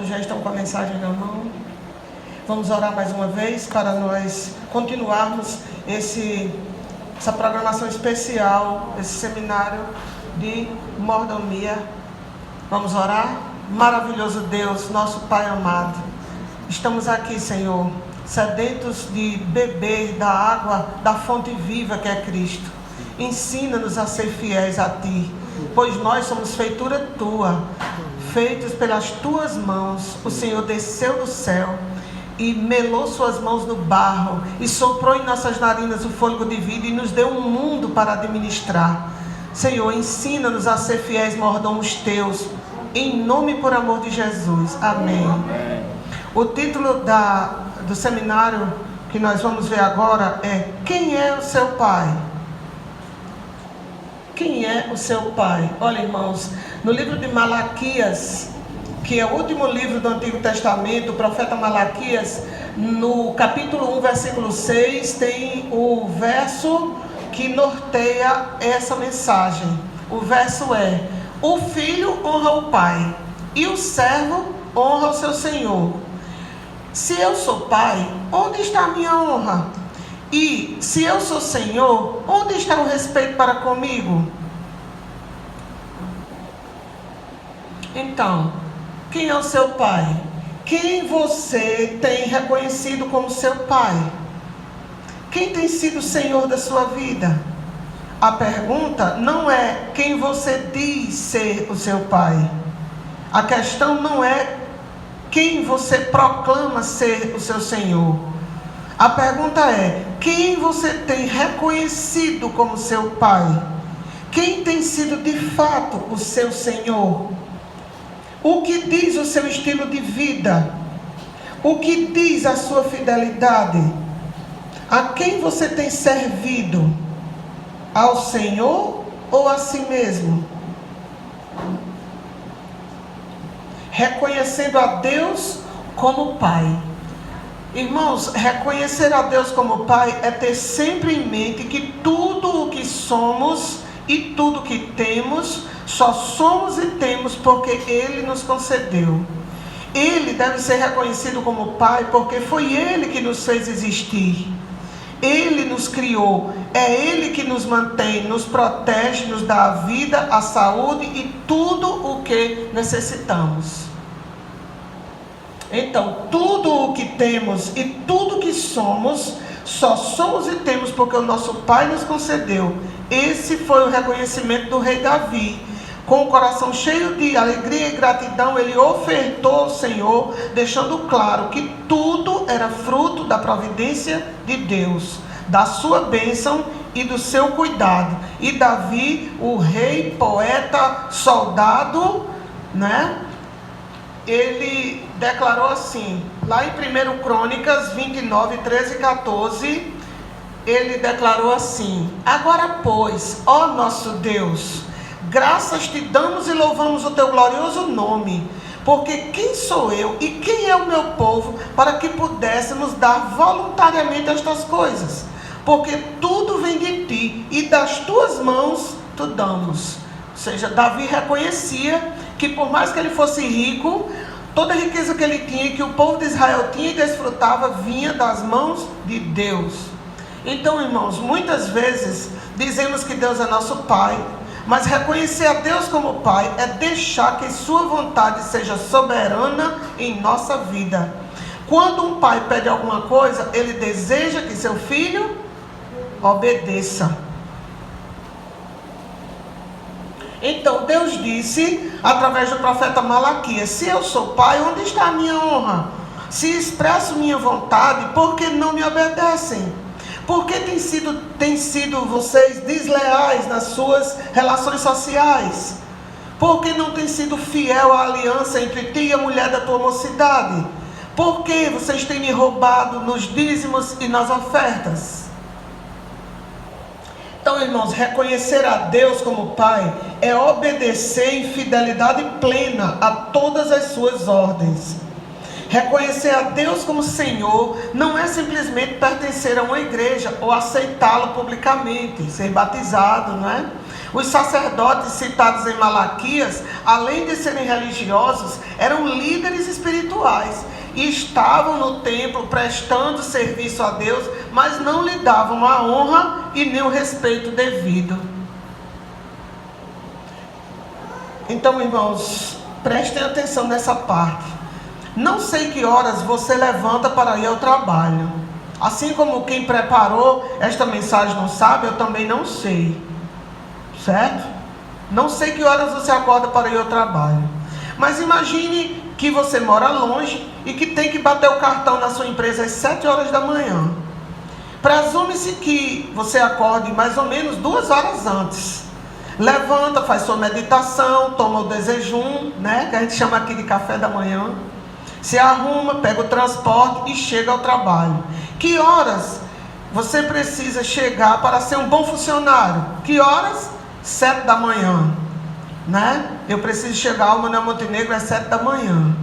já estão com a mensagem na mão. Vamos orar mais uma vez para nós continuarmos essa programação especial, esse seminário de mordomia. Vamos orar? Maravilhoso Deus, nosso Pai amado, estamos aqui, Senhor, sedentos de beber da água da fonte viva que é Cristo. Ensina-nos a ser fiéis a Ti, pois nós somos feitura Tua, feitos pelas Tuas mãos. O Senhor desceu do céu e melou suas mãos no barro e soprou em nossas narinas o fôlego de vida e nos deu um mundo para administrar. Senhor, ensina-nos a ser fiéis mordomos Teus, em nome e por amor de Jesus. Amém. O título do seminário que nós vamos ver agora é: quem é o seu Pai? Quem é o seu Pai? Olha, irmãos, no livro de Malaquias, que é o último livro do Antigo Testamento, o profeta Malaquias, no capítulo 1, versículo 6, tem o verso que norteia essa mensagem. O verso é: o filho honra o pai, e o servo honra o seu senhor. Se eu sou pai, onde está a minha honra? E se eu sou senhor, onde está o respeito para comigo? Então, quem é o seu pai? Quem você tem reconhecido como seu pai? Quem tem sido o senhor da sua vida? A pergunta não é quem você diz ser o seu pai. A questão não é quem você proclama ser o seu senhor. A pergunta é: quem você tem reconhecido como seu pai? Quem tem sido de fato o seu senhor? O que diz o seu estilo de vida? O que diz a sua fidelidade? A quem você tem servido? Ao Senhor ou a si mesmo? Reconhecendo a Deus como Pai. Irmãos, reconhecer a Deus como Pai é ter sempre em mente que tudo o que somos e tudo o que temos, só somos e temos porque Ele nos concedeu. Ele deve ser reconhecido como Pai porque foi Ele que nos fez existir. Ele nos criou, é Ele que nos mantém, nos protege, nos dá a vida, a saúde e tudo o que necessitamos. Então, tudo o que temos e tudo o que somos, só somos e temos porque o nosso Pai nos concedeu. Esse foi o reconhecimento do rei Davi. Com o coração cheio de alegria e gratidão, ele ofertou ao Senhor, deixando claro que tudo era fruto da providência de Deus, da sua bênção e do seu cuidado. E Davi, o rei, poeta, soldado, ele declarou assim, lá em 1 Crônicas 29, 13 e 14, ele declarou assim: agora, pois, ó nosso Deus, graças te damos e louvamos o teu glorioso nome, porque quem sou eu e quem é o meu povo para que pudéssemos dar voluntariamente estas coisas? Porque tudo vem de ti e das tuas mãos tu damos. Ou seja, Davi reconhecia que por mais que ele fosse rico, toda a riqueza que ele tinha, que o povo de Israel tinha e desfrutava, vinha das mãos de Deus. Então, irmãos, muitas vezes dizemos que Deus é nosso Pai, mas reconhecer a Deus como Pai é deixar que sua vontade seja soberana em nossa vida. Quando um pai pede alguma coisa, ele deseja que seu filho obedeça. Então Deus disse, através do profeta Malaquias: se eu sou pai, onde está a minha honra? Se expresso minha vontade, por que não me obedecem? Por que têm sido vocês desleais nas suas relações sociais? Por que não têm sido fiel à aliança entre ti e a mulher da tua mocidade? Por que vocês têm me roubado nos dízimos e nas ofertas? Então, irmãos, reconhecer a Deus como Pai é obedecer em fidelidade plena a todas as suas ordens. Reconhecer a Deus como Senhor não é simplesmente pertencer a uma igreja ou aceitá-lo publicamente, ser batizado, não é? Os sacerdotes citados em Malaquias, além de serem religiosos, eram líderes espirituais espirituais. E estavam no templo prestando serviço a Deus, mas não lhe davam a honra e nem o respeito devido. Então, irmãos, prestem atenção nessa parte. Não sei que horas você levanta para ir ao trabalho. Assim como quem preparou esta mensagem não sabe, eu também não sei. Certo? Não sei que horas você acorda para ir ao trabalho. Mas imagine que você mora longe e que tem que bater o cartão na sua empresa às 7 horas da manhã. Presume-se que você acorde mais ou menos 2 horas antes. Levanta, faz sua meditação, toma o desejum, né? Que a gente chama aqui de café da manhã. Se arruma, pega o transporte e chega ao trabalho. Que horas você precisa chegar para ser um bom funcionário? Que horas? 7 da manhã. Né? Eu preciso chegar ao Manuel Montenegro às 7 da manhã.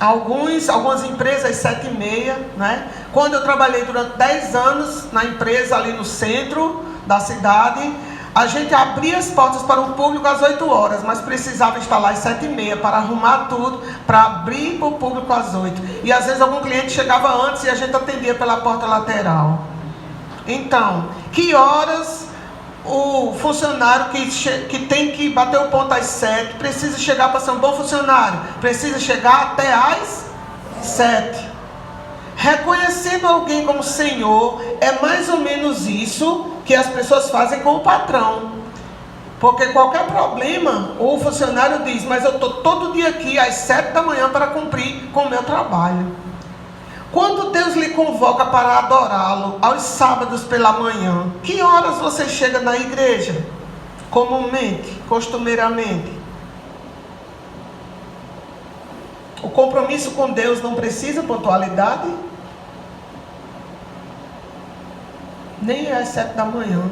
Algumas empresas às 7h30, né? Quando eu trabalhei durante 10 anos na empresa ali no centro da cidade, a gente abria as portas para o público às 8 horas, mas precisava estar lá às 7h30 para arrumar tudo, para abrir para o público às 8. E às vezes algum cliente chegava antes e a gente atendia pela porta lateral. Então, que horas o funcionário que tem que bater o ponto às 7 precisa chegar para ser um bom funcionário? Precisa chegar até às 7. Reconhecendo alguém como Senhor é mais ou menos isso que as pessoas fazem com o patrão. Porque qualquer problema, o funcionário diz: mas eu estou todo dia aqui às 7 da manhã para cumprir com o meu trabalho. Quando Deus lhe convoca para adorá-lo aos sábados pela manhã, que horas você chega na igreja? Comumente, costumeiramente. O compromisso com Deus não precisa pontualidade? Nem é às 7 da manhã.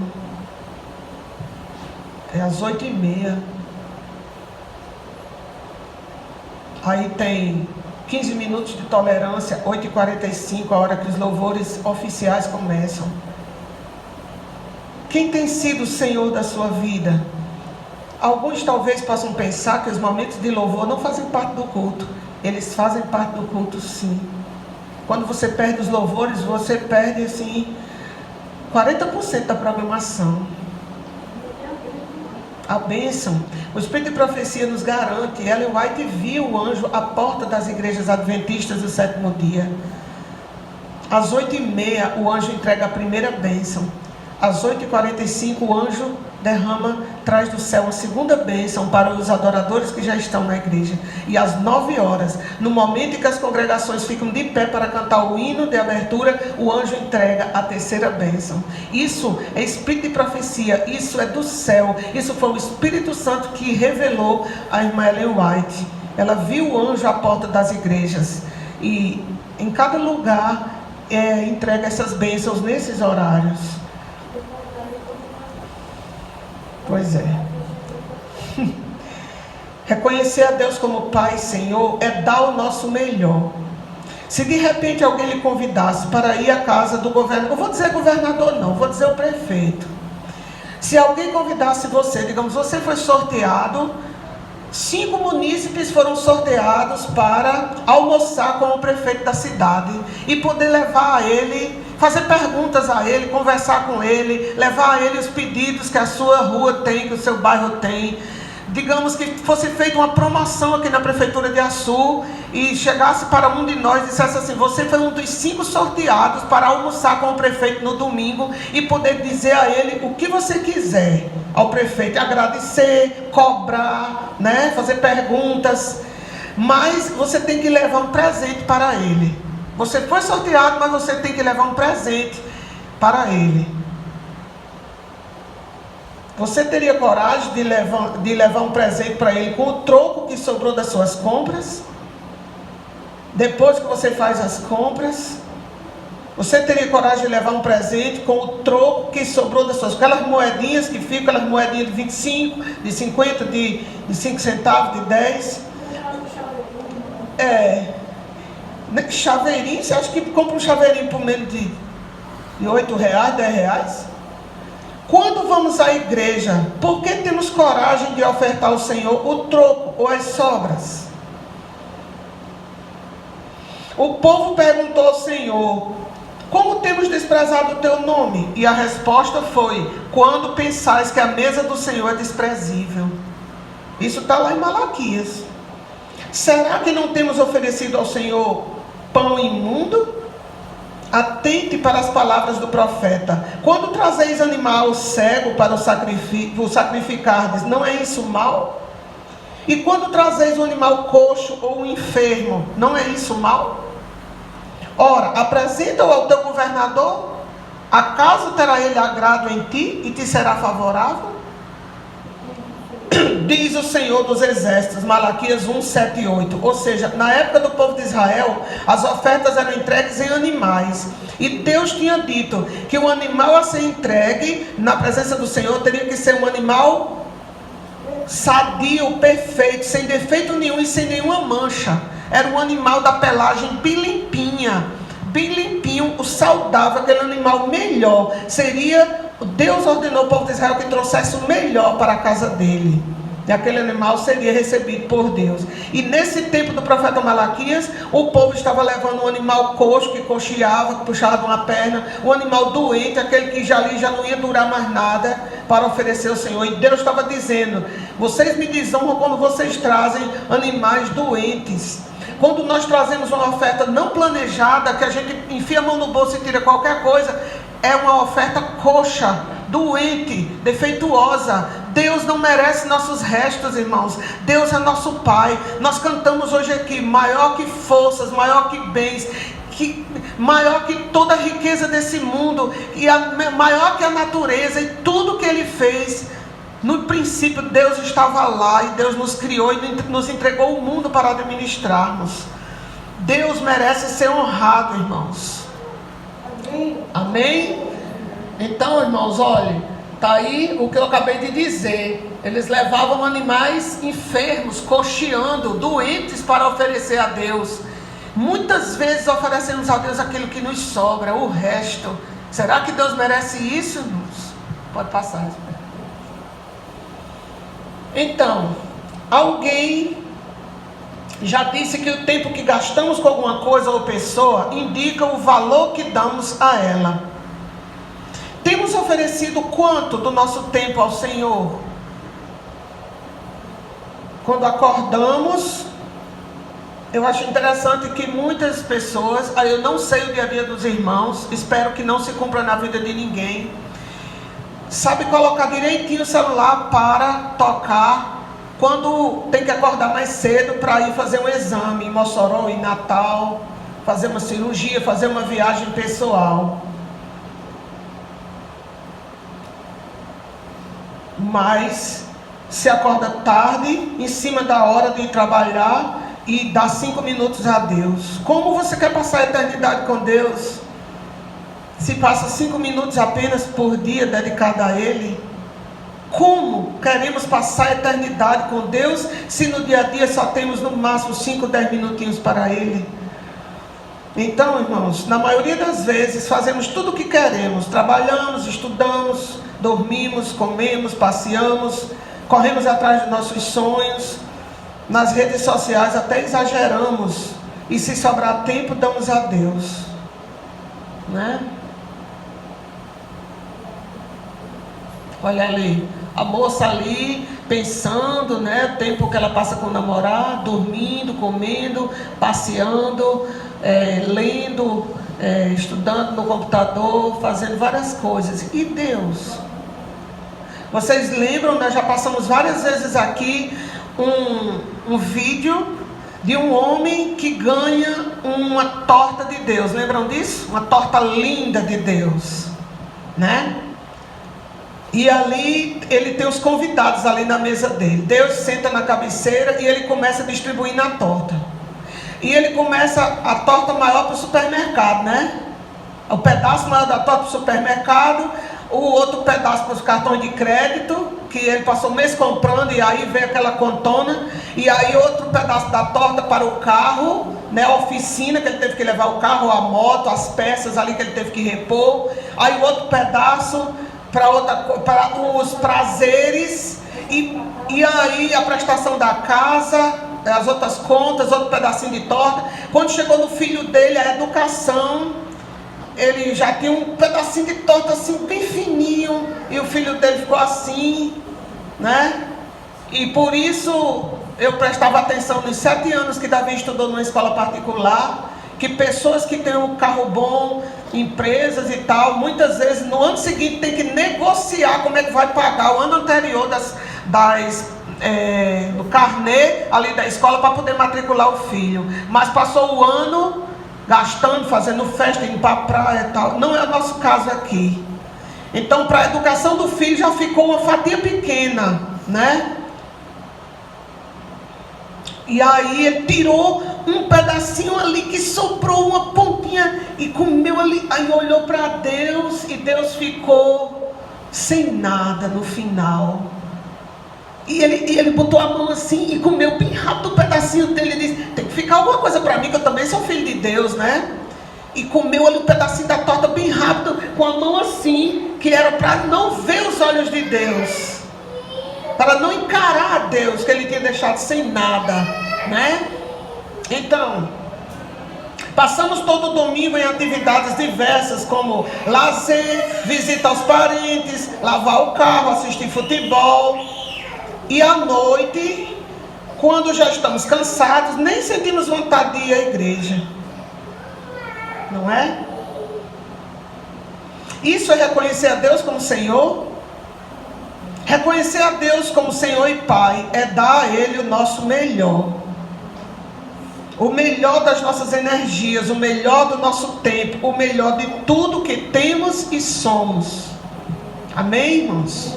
É às 8h30. Aí tem 15 minutos de tolerância, 8h45, a hora que os louvores oficiais começam. Quem tem sido o Senhor da sua vida? Alguns talvez possam pensar que os momentos de louvor não fazem parte do culto. Eles fazem parte do culto, sim. Quando você perde os louvores, você perde, assim, 40% da programação. A bênção. O Espírito de Profecia nos garante. Ellen White viu o anjo à porta das igrejas adventistas do 7º dia. Às 8h30 o anjo entrega a primeira bênção. Às 8h45 o anjo traz do céu a segunda bênção para os adoradores que já estão na igreja. E às 9 horas, no momento em que as congregações ficam de pé para cantar o hino de abertura, o anjo entrega a terceira bênção. Isso é Espírito de Profecia, isso é do céu. Isso foi o Espírito Santo que revelou a irmã Ellen White. Ela viu o anjo à porta das igrejas. E em cada lugar entrega essas bênçãos nesses horários. Pois é. Reconhecer a Deus como Pai e Senhor é dar o nosso melhor. Se de repente alguém lhe convidasse para ir à casa do governador, não vou dizer governador não, vou dizer o prefeito. Se alguém convidasse você, digamos, você foi sorteado, 5 munícipes foram sorteados para almoçar com o prefeito da cidade e poder levar a ele, fazer perguntas a ele, conversar com ele, levar a ele os pedidos que a sua rua tem, que o seu bairro tem. Digamos que fosse feita uma promoção aqui na prefeitura de Açu e chegasse para um de nós e dissesse assim: você foi um dos 5 sorteados para almoçar com o prefeito no domingo e poder dizer a ele o que você quiser ao prefeito, agradecer, cobrar, né, fazer perguntas, mas você tem que levar um presente para ele. Você foi sorteado, mas você tem que levar um presente para ele. Você teria coragem de levar um presente para ele com o troco que sobrou das suas compras? Depois que você faz as compras, você teria coragem de levar um presente com o troco que sobrou das suas... Aquelas moedinhas que ficam, aquelas moedinhas de 25, de 50, de 5 centavos, de 10. Chaveirinho, você acha que compra um chaveirinho por menos de R$8, R$10? Quando vamos à igreja, por que temos coragem de ofertar ao Senhor o troco ou as sobras? O povo perguntou ao Senhor: como temos desprezado o teu nome? E a resposta foi: quando pensais que a mesa do Senhor é desprezível. Isso está lá em Malaquias. Será que não temos oferecido ao Senhor pão imundo? Atente para as palavras do profeta. Quando trazeis animal cego para o sacrificardes, não é isso mal? E quando trazeis um animal coxo ou um enfermo, não é isso mal? Ora, apresenta-o ao teu governador. Acaso terá ele agrado em ti e te será favorável? Diz o Senhor dos Exércitos, Malaquias 1, 7 e 8. Ou seja, na época do povo de Israel, as ofertas eram entregues em animais. E Deus tinha dito que o animal a ser entregue na presença do Senhor teria que ser um animal sadio, perfeito, sem defeito nenhum e sem nenhuma mancha. Era um animal da pelagem bem limpinha, bem limpinho, o saudável, aquele animal melhor. Deus ordenou ao povo de Israel que trouxesse o melhor para a casa dele. E aquele animal seria recebido por Deus. E nesse tempo do profeta Malaquias, o povo estava levando um animal coxo, que coxeava, que puxava de uma perna, um animal doente, aquele que já não ia durar mais nada, para oferecer ao Senhor. E Deus estava dizendo: vocês me desonram quando vocês trazem animais doentes. Quando nós trazemos uma oferta não planejada, que a gente enfia a mão no bolso e tira qualquer coisa, é uma oferta coxa, doente, defeituosa. Deus não merece nossos restos, irmãos. Deus é nosso Pai. Nós cantamos hoje aqui: maior que forças, maior que bens, maior que toda a riqueza desse mundo, e maior que a natureza e tudo que Ele fez. No princípio Deus estava lá, e Deus nos criou e nos entregou o mundo para administrarmos. Deus merece ser honrado, irmãos. Amém? Então, irmãos, olhem, está aí o que eu acabei de dizer. Eles levavam animais enfermos, coxeando, doentes, para oferecer a Deus. Muitas vezes oferecemos a Deus aquilo que nos sobra, o resto. Será que Deus merece isso, irmãos? Pode passar. Então, alguém já disse que o tempo que gastamos com alguma coisa ou pessoa indica o valor que damos a ela. Temos oferecido quanto do nosso tempo ao Senhor? Quando acordamos, eu acho interessante que muitas pessoas, aí eu não sei o dia a dia dos irmãos, espero que não se cumpra na vida de ninguém, sabe colocar direitinho o celular para tocar quando tem que acordar mais cedo para ir fazer um exame em Mossoró, em Natal, fazer uma cirurgia, fazer uma viagem pessoal. Mas se acorda tarde, em cima da hora de ir trabalhar, e dá 5 minutos a Deus. Como você quer passar a eternidade com Deus, se passa 5 minutos apenas por dia dedicado a Ele? Como queremos passar a eternidade com Deus, se no dia a dia só temos no máximo 5, 10 minutinhos para Ele? Então, irmãos, na maioria das vezes fazemos tudo o que queremos. Trabalhamos, estudamos, dormimos, comemos, passeamos, corremos atrás de nossos sonhos. Nas redes sociais até exageramos, e se sobrar tempo, damos a Deus, né? Olha ali, a moça ali pensando, né, o tempo que ela passa com o namorado, dormindo, comendo, passeando, lendo, estudando no computador, fazendo várias coisas. E Deus? Vocês lembram, nós já passamos várias vezes aqui um vídeo de um homem que ganha uma torta de Deus. Lembram disso? Uma torta linda de Deus, né? E ali ele tem os convidados ali na mesa dele. Deus senta na cabeceira e ele começa a distribuir na torta. E ele começa a torta maior para o supermercado, né? O pedaço maior da torta para o supermercado, o outro pedaço para os cartões de crédito, que ele passou o mês comprando, e aí veio aquela contona. E aí outro pedaço da torta para o carro, né, a oficina, que ele teve que levar o carro, a moto, as peças ali que ele teve que repor. Aí outro pedaço para os prazeres, e aí a prestação da casa, as outras contas, outro pedacinho de torta. Quando chegou no filho dele, a educação, ele já tinha um pedacinho de torta assim, bem fininho, e o filho dele ficou assim, né? E por isso eu prestava atenção nos 7 anos que Davi estudou numa escola particular, que pessoas que têm um carro bom, empresas e tal, muitas vezes no ano seguinte tem que negociar como é que vai pagar o ano anterior do carnê ali da escola para poder matricular o filho. Mas passou o ano gastando, fazendo festa, indo para a praia e tal. Não é o nosso caso aqui. Então, para a educação do filho já ficou uma fatia pequena, né? E aí ele tirou um pedacinho ali que sobrou uma pontinha e comeu ali. Aí olhou para Deus e Deus ficou sem nada no final. E ele botou a mão assim e comeu bem rápido um pedacinho dele. Ele disse: tem que ficar alguma coisa para mim, que eu também sou filho de Deus, né? E comeu ali um pedacinho da torta bem rápido, com a mão assim, que era para não ver os olhos de Deus, para não encarar a Deus, que ele tinha deixado sem nada, né? Então, passamos todo domingo em atividades diversas, como lazer, visita aos parentes, lavar o carro, assistir futebol. E à noite, quando já estamos cansados, nem sentimos vontade de ir à igreja. Não é? Isso é reconhecer a Deus como Senhor? Reconhecer a Deus como Senhor e Pai é dar a Ele o nosso melhor. O melhor das nossas energias, o melhor do nosso tempo, o melhor de tudo que temos e somos. Amém, irmãos?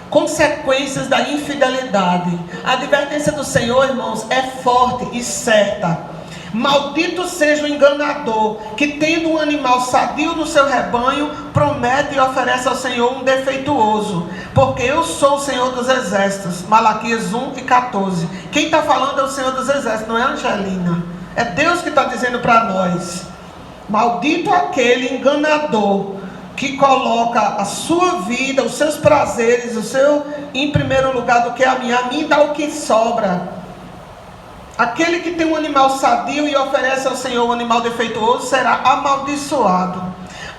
Consequências da infidelidade. A advertência do Senhor, irmãos, é forte e certa. Maldito seja o enganador, que tendo um animal sadio no seu rebanho, promete e oferece ao Senhor um defeituoso, porque eu sou o Senhor dos Exércitos. Malaquias 1:14. Quem está falando é o Senhor dos Exércitos, não é Angelina. É Deus que está dizendo para nós. Maldito aquele enganador que coloca a sua vida, os seus prazeres, o seu em primeiro lugar do que a mim dá o que sobra. Aquele que tem um animal sadio e oferece ao Senhor um animal defeituoso será amaldiçoado.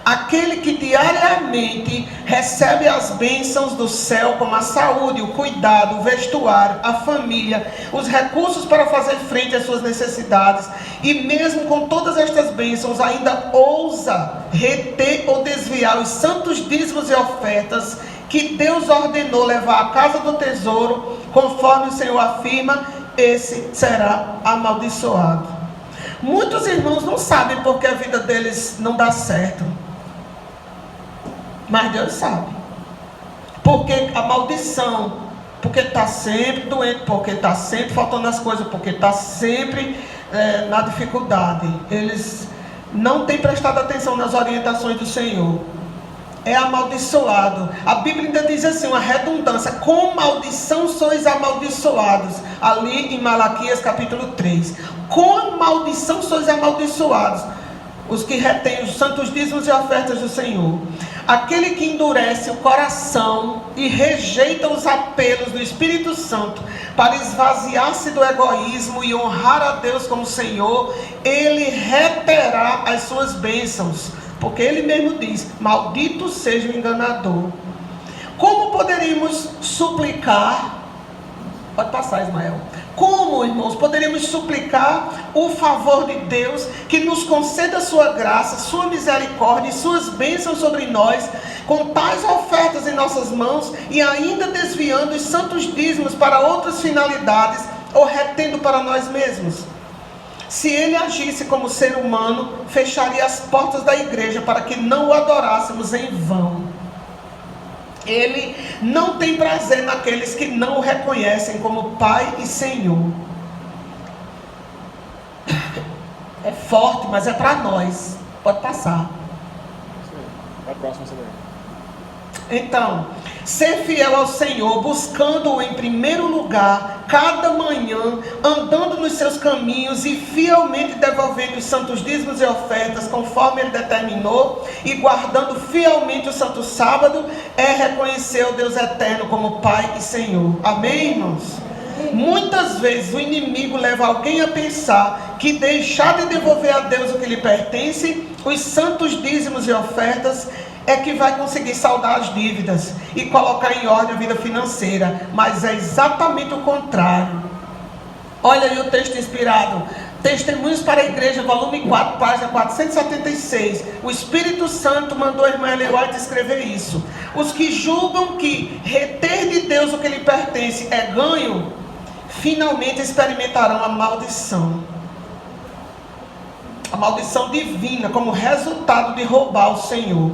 Aquele que diariamente recebe as bênçãos do céu, como a saúde, o cuidado, o vestuário, a família, os recursos para fazer frente às suas necessidades, e mesmo com todas estas bênçãos ainda ousa reter ou desviar os santos dízimos e ofertas que Deus ordenou levar à casa do tesouro, conforme o Senhor afirma, esse será amaldiçoado. Muitos irmãos não sabem porque a vida deles não dá certo, mas Deus sabe. Porque a maldição, porque está sempre doente, porque está sempre faltando as coisas, porque está sempre na dificuldade. Eles não têm prestado atenção nas orientações do Senhor. É amaldiçoado. A Bíblia ainda diz assim, uma redundância: com maldição sois amaldiçoados, ali em Malaquias capítulo 3. Com maldição sois amaldiçoados, os que retêm os santos dízimos e ofertas do Senhor. Aquele que endurece o coração e rejeita os apelos do Espírito Santo para esvaziar-se do egoísmo e honrar a Deus como Senhor, ele reterá as suas bênçãos. Porque ele mesmo diz: maldito seja o enganador. Como poderíamos suplicar? Pode passar, Ismael. Como, irmãos, poderíamos suplicar o favor de Deus, que nos conceda sua graça, sua misericórdia e suas bênçãos sobre nós, com tais ofertas em nossas mãos, e ainda desviando os santos dízimos para outras finalidades, ou retendo para nós mesmos? Se ele agisse como ser humano, fecharia as portas da igreja para que não o adorássemos em vão. Ele não tem prazer naqueles que não o reconhecem como Pai e Senhor. É forte, mas é para nós. Pode passar. Vai próximo, você vai. Então, ser fiel ao Senhor, buscando-o em primeiro lugar, cada manhã, andando nos seus caminhos e fielmente devolvendo os santos dízimos e ofertas, conforme Ele determinou, e guardando fielmente o santo sábado, é reconhecer o Deus eterno como Pai e Senhor. Amém, irmãos? Muitas vezes o inimigo leva alguém a pensar que deixar de devolver a Deus o que lhe pertence, os santos dízimos e ofertas, é que vai conseguir saldar as dívidas e colocar em ordem a vida financeira. Mas é exatamente o contrário. Olha aí o texto inspirado. Testemunhos para a Igreja, volume 4, página 476. O Espírito Santo mandou a irmã Ellen White escrever isso. Os que julgam que reter de Deus o que lhe pertence é ganho, finalmente experimentarão a maldição. A maldição divina como resultado de roubar o Senhor.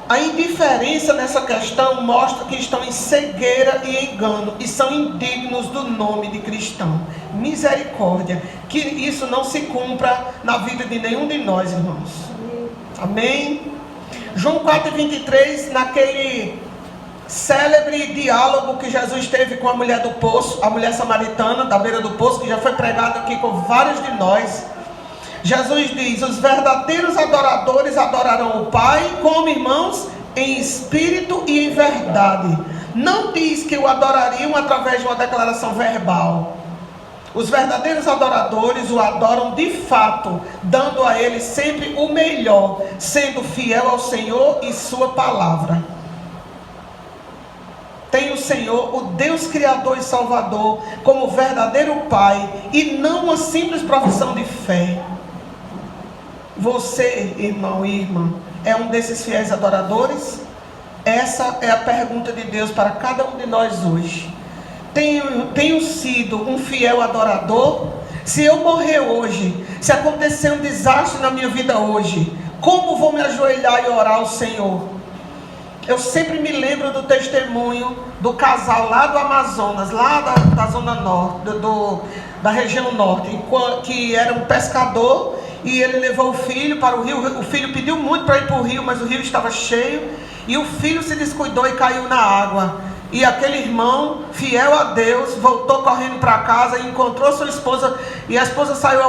A indiferença nessa questão mostra que estão em cegueira e engano e são indignos do nome de cristão. Misericórdia, que isso não se cumpra na vida de nenhum de nós, irmãos. Amém? João 4,23, naquele célebre diálogo que Jesus teve com a mulher do poço, a mulher samaritana da beira do poço, que já foi pregado aqui com vários de nós. Jesus diz: os verdadeiros adoradores adorarão o Pai, como irmãos, em espírito e em verdade. Não diz que o adorariam através de uma declaração verbal. Os verdadeiros adoradores o adoram de fato, dando a Ele sempre o melhor, sendo fiel ao Senhor e sua palavra. Tem o Senhor, o Deus Criador e Salvador, como verdadeiro Pai, e não uma simples profissão de fé. Você, irmão e irmã, é um desses fiéis adoradores? Essa é a pergunta de Deus para cada um de nós hoje. Tenho sido um fiel adorador? Se eu morrer hoje, se acontecer um desastre na minha vida hoje, como vou me ajoelhar e orar ao Senhor? Eu sempre me lembro do testemunho do casal lá do Amazonas, lá da zona norte, da região norte, que era um pescador. E ele levou o filho para o rio. O filho pediu muito para ir para o rio, mas o rio estava cheio. E o filho se descuidou e caiu na água. E aquele irmão, fiel a Deus, voltou correndo para casa e encontrou sua esposa. E a esposa saiu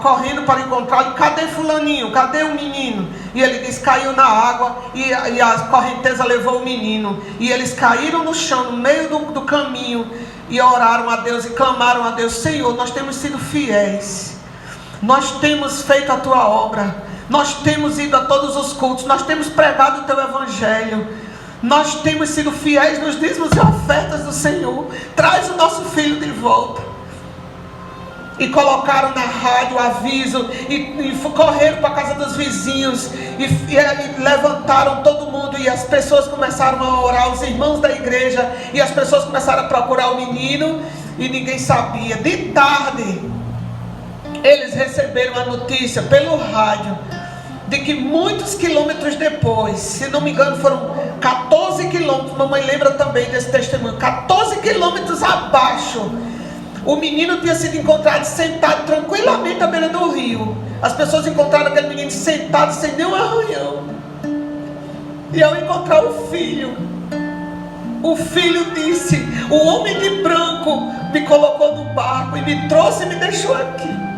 correndo para encontrá-lo. Cadê fulaninho? Cadê o menino? E ele disse: caiu na água e a correnteza levou o menino. E eles caíram no chão, no meio do caminho, e oraram a Deus e clamaram a Deus: Senhor, nós temos sido fiéis. Nós temos feito a tua obra, nós temos ido a todos os cultos, nós temos pregado o teu evangelho, nós temos sido fiéis nos dízimos e ofertas do Senhor. Traz o nosso filho de volta. E colocaram na rádio aviso, e correram para a casa dos vizinhos, e levantaram todo mundo, e as pessoas começaram a orar, os irmãos da igreja, e as pessoas começaram a procurar o menino, e ninguém sabia. De tarde, eles receberam a notícia pelo rádio de que muitos quilômetros depois, se não me engano foram 14 quilômetros, mamãe lembra também desse testemunho, 14 quilômetros abaixo, o menino tinha sido encontrado sentado tranquilamente à beira do rio. As pessoas encontraram aquele menino sentado sem nenhum arranhão. E ao encontrar o filho disse: o homem de branco me colocou no barco e me trouxe e me deixou aqui.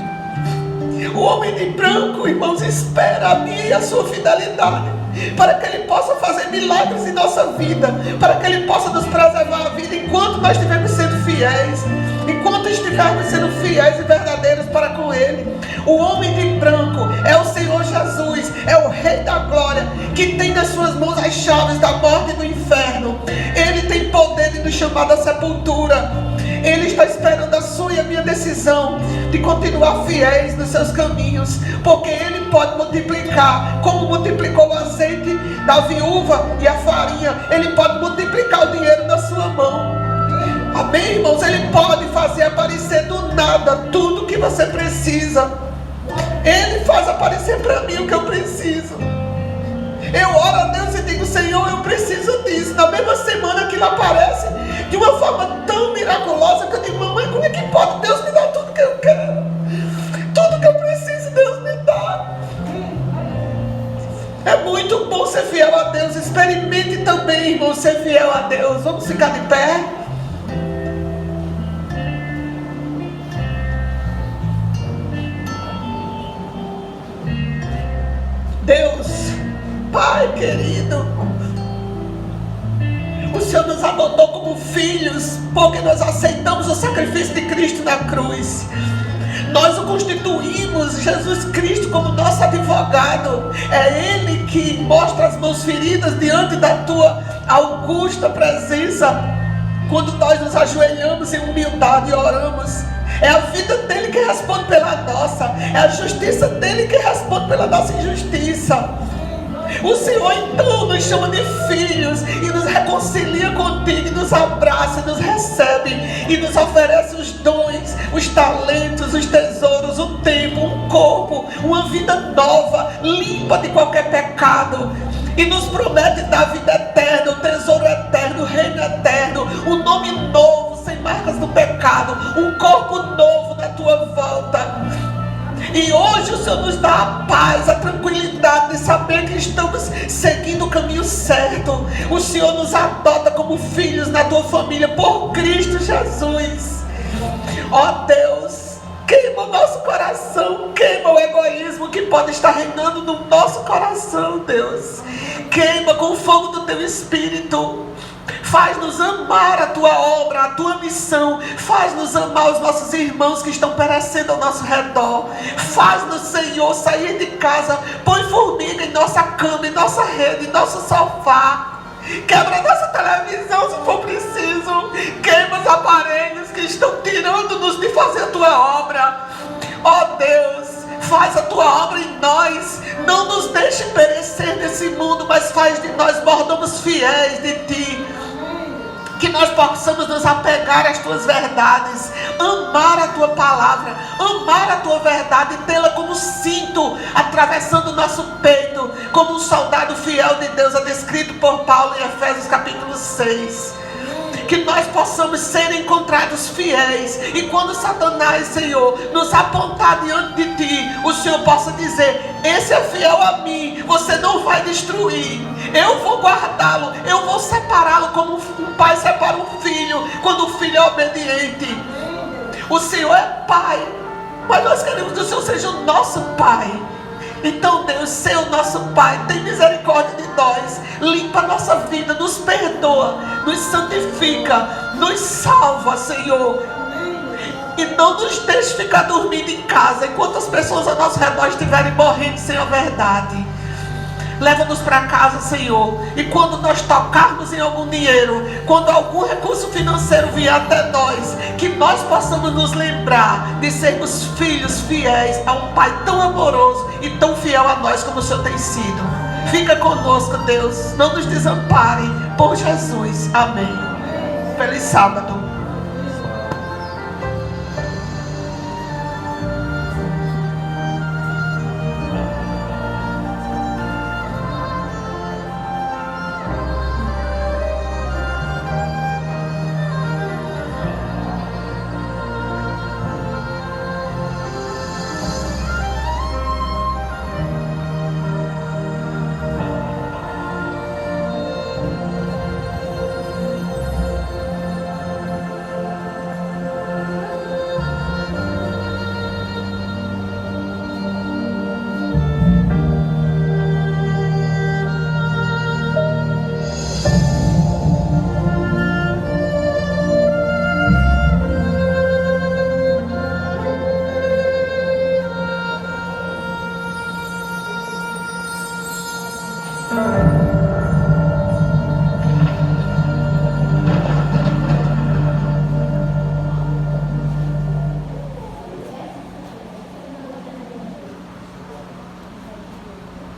O homem de branco, irmãos, espera a minha e a sua fidelidade, para que Ele possa fazer milagres em nossa vida, para que Ele possa nos preservar a vida enquanto nós estivermos sendo fiéis, enquanto estivermos sendo fiéis e verdadeiros para com Ele. O homem de branco é o Senhor Jesus, é o Rei da Glória, que tem nas suas mãos as chaves da morte e do inferno. Ele tem poder de nos chamar da sepultura. Ele está esperando a sua e a minha decisão de continuar fiéis nos seus caminhos, porque Ele pode multiplicar, como multiplicou o azeite da viúva e a farinha. Ele pode multiplicar o dinheiro na sua mão. Amém, irmãos? Ele pode fazer aparecer do nada tudo o que você precisa. Ele faz aparecer para mim o que eu preciso. Eu oro a Deus e digo: Senhor, eu preciso disso. Na mesma semana que Ele aparece de uma forma tão miraculosa que eu digo: mamãe, como é que pode? Deus me dá tudo que eu quero, tudo que eu preciso, Deus me dá. É muito bom ser fiel a Deus. Experimente também, irmão, ser fiel a Deus. Vamos ficar de pé. Deus, Pai querido, o Senhor nos adotou como filhos, porque nós aceitamos o sacrifício de Cristo na cruz. Nós o constituímos, Jesus Cristo, como nosso advogado. É Ele que mostra as mãos feridas diante da tua augusta presença. Quando nós nos ajoelhamos em humildade e oramos, é a vida dele que responde pela nossa, é a justiça dele que responde pela nossa injustiça. O Senhor então nos chama de filhos e nos reconcilia contigo, e nos abraça, e nos recebe e nos oferece os dons, os talentos, os tesouros, o tempo, um corpo, uma vida nova, limpa de qualquer pecado, e nos promete dar vida eterna, o tesouro eterno, o reino eterno, um nome novo, sem marcas do pecado, um corpo novo na tua volta. E hoje o Senhor nos dá a paz, a tranquilidade de saber que estamos seguindo o caminho certo. O Senhor nos adota como filhos na tua família por Cristo Jesus. Ó Deus, queima o nosso coração, queima o egoísmo que pode estar reinando no nosso coração, Deus. Queima com o fogo do teu Espírito. Faz-nos amar a tua obra, a tua missão. Faz-nos amar os nossos irmãos que estão perecendo ao nosso redor. Faz-nos, Senhor, sair de casa. Põe formiga em nossa cama, em nossa rede, em nosso sofá. Quebra nossa televisão se for preciso. Queima os aparelhos que estão tirando-nos de fazer a tua obra. Ó Deus, faz a tua obra em nós. Não nos deixe perecer nesse mundo, mas faz de nós mordomos fiéis de ti. Que nós possamos nos apegar às tuas verdades, amar a tua palavra, amar a tua verdade e tê-la como cinto atravessando o nosso peito, como um soldado fiel de Deus, é descrito por Paulo em Efésios capítulo 6. Que nós possamos ser encontrados fiéis, e quando Satanás, Senhor, nos apontar diante de ti, o Senhor possa dizer: esse é fiel a mim, você não vai destruir, eu vou guardá-lo, eu vou separá-lo como um pai separa um filho, quando o filho é obediente. O Senhor é Pai, mas nós queremos que o Senhor seja o nosso Pai. Então, Deus, ser o nosso Pai, tem misericórdia de nós, limpa a nossa vida, nos perdoa, nos santifica, nos salva, Senhor, e não nos deixe ficar dormindo em casa enquanto as pessoas ao nosso redor estiverem morrendo sem a verdade. Leva-nos para casa, Senhor, e quando nós tocarmos em algum dinheiro, quando algum recurso financeiro vier até nós, que nós possamos nos lembrar de sermos filhos fiéis a um Pai tão amoroso e tão fiel a nós como o Senhor tem sido. Fica conosco, Deus, não nos desampare, por Jesus, amém. Feliz sábado.